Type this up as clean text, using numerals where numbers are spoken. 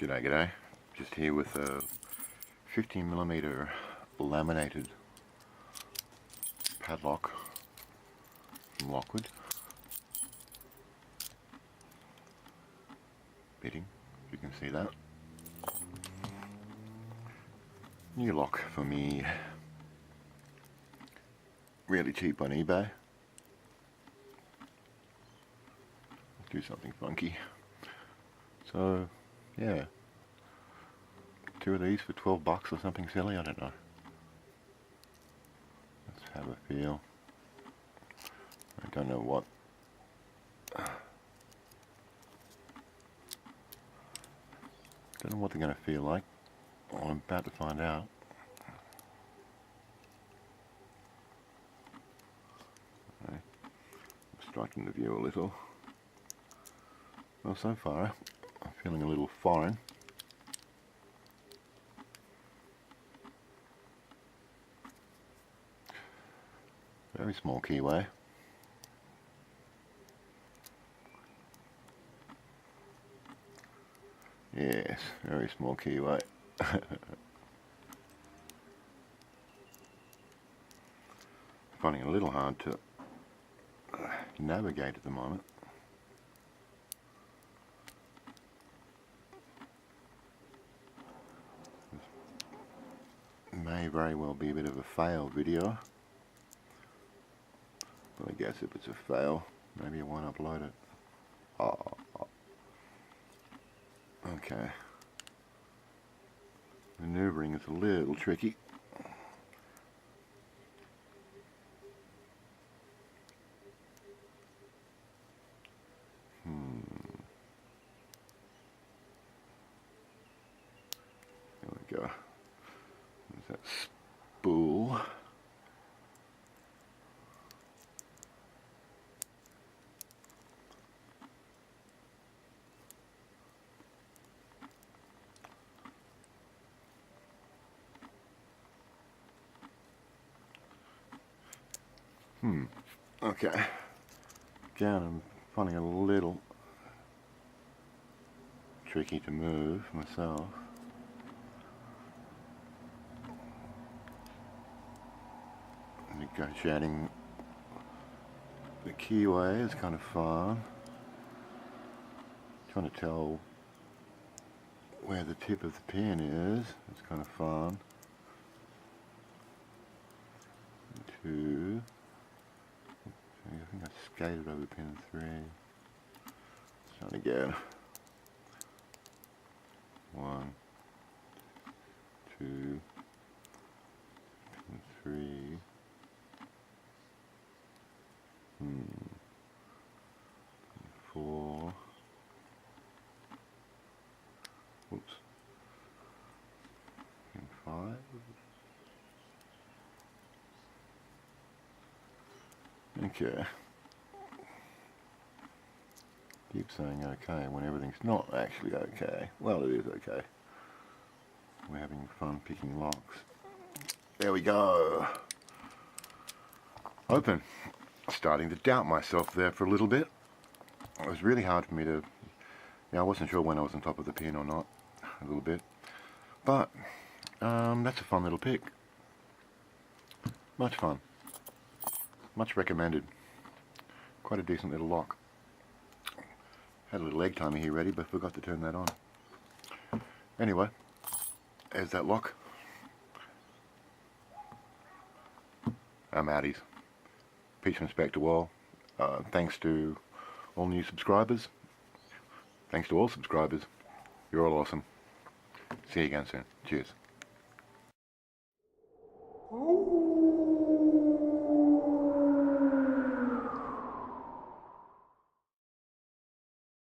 G'day. Just here with a 15mm laminated padlock from Lockwood. Fitting, you can see that. New lock for me. Really cheap on eBay. Let's do something funky. So, yeah. 2 of these for 12 bucks or something silly, I don't know. Let's have a feel. I don't know what. Don't know what they're going to feel like. Well, I'm about to find out. Okay. Striking the view a little. Well, so far I'm feeling a little foreign. Very small keyway. Yes, very small keyway. Finding it a little hard to navigate at the moment. This may very well be a bit of a fail video. Well, I guess if it's a fail, maybe I won't upload it. Oh. Okay. Maneuvering is a little tricky. There we go. There's that spool. Okay. Again, I'm finding it a little tricky to move myself. Negotiating the keyway is kind of fun. Trying to tell where the tip of the pin is. It's kind of fun. 2. I think I skated over pin 3. Let's try it again. 1, 2, pin 3. Pin 4. Whoops. Pin 5. Okay. Keep saying okay when everything's not actually okay. Well, it is okay. We're having fun picking locks. There we go. Open. Starting to doubt myself there for a little bit. It was really hard for me to... I wasn't sure when I was on top of the pin or not. A little bit. But, that's a fun little pick. Much fun. Much recommended. Quite a decent little lock. Had a little egg timer here ready, but forgot to turn that on. Anyway, there's that lock. I'm outies. Peace and respect to all. Thanks to all new subscribers. Thanks to all subscribers. You're all awesome. See you again soon. Cheers.